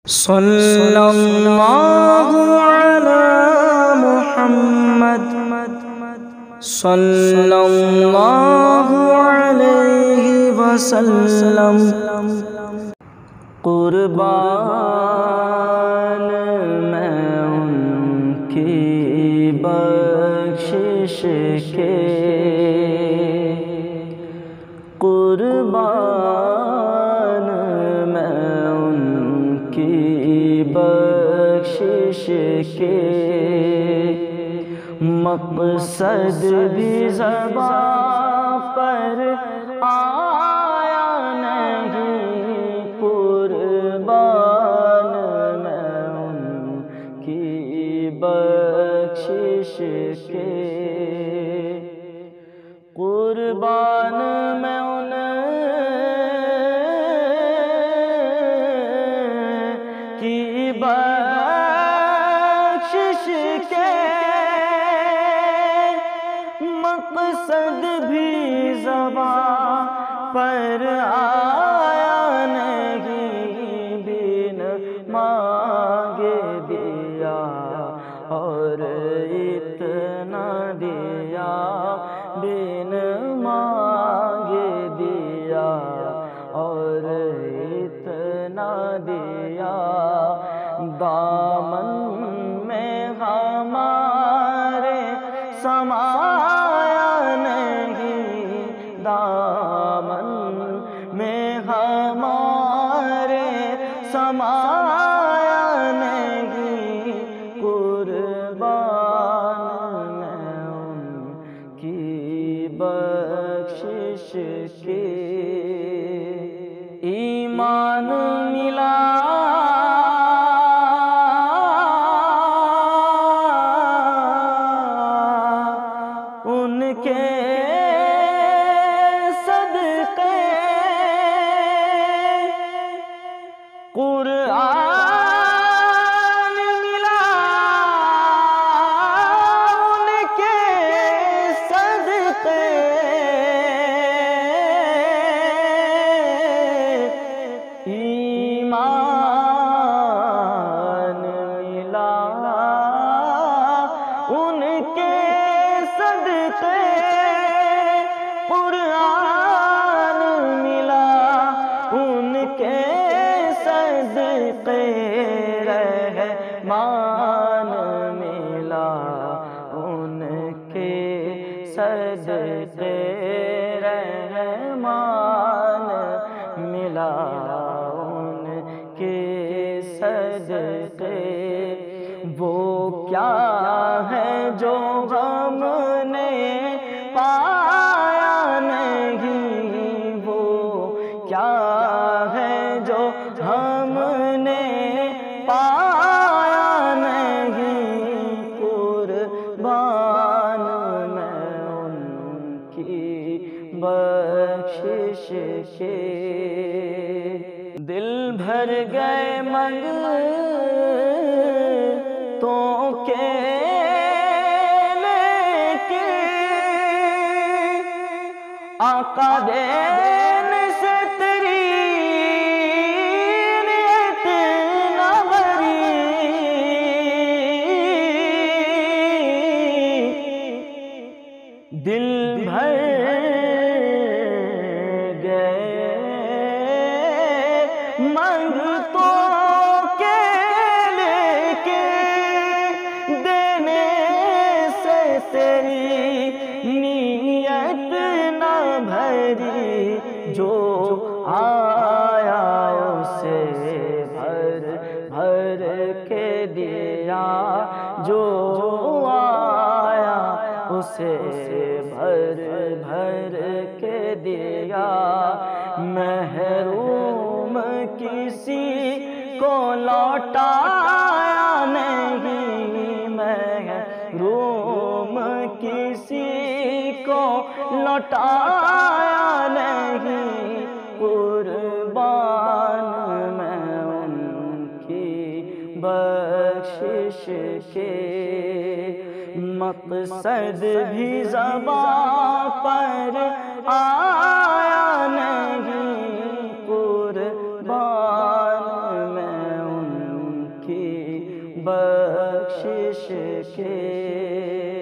صلی اللہ علی محمد صلی اللہ علیہ وسلم۔ قربان میں ان کی بخشش کے، قربان میں ان کی بخشش کے، مقصد بھی زباں پر آیا نہیں، قربان میں ان کی بخشش کے، قربان میں ان کی بخشش کے، مقصد بھی زباں پر آیا نہیں، بن مانگے دیا اور اتنا دیا، بن مانگے دیا اور اتنا دیا، دامن میں ہمارے سمایا نہیں، دامن میں ہمارے سمایا نہیں، قربان میں ان کی بخشش کے، ایمان ملا ان کے صدقے، قرآن ملا ان کے صدقے، ایمان ملا ان کے صدقے، قرآن ملا ان کے صدقے، رحمان ملا ان کے صدقے، رحمان ملا ان کے صدقے، وہ کیا ہے جو ہم نے پایا نہیں، وہ کیا ہے جو ہم نے پایا نہیں، قربان میں ان کی بخشش کے، دل بھر گئے منگتوں کے لیکن آقا دین سے تیری نیت نہ بھری، دل بھر گئے منگتوں کے لیکن دینے سے تیری نیت نہ بھری، جو آیا اسے بھر بھر کے دیا، جو آیا اسے بھر بھر کے دیا، محروم کسی کو لوٹایا نہیں، محروم کسی کو لوٹایا نہیں، قربان میں ان کی بخشش کے، مقصد بھی زباں پر آیا نہیں، قربان میں ان بخشش کے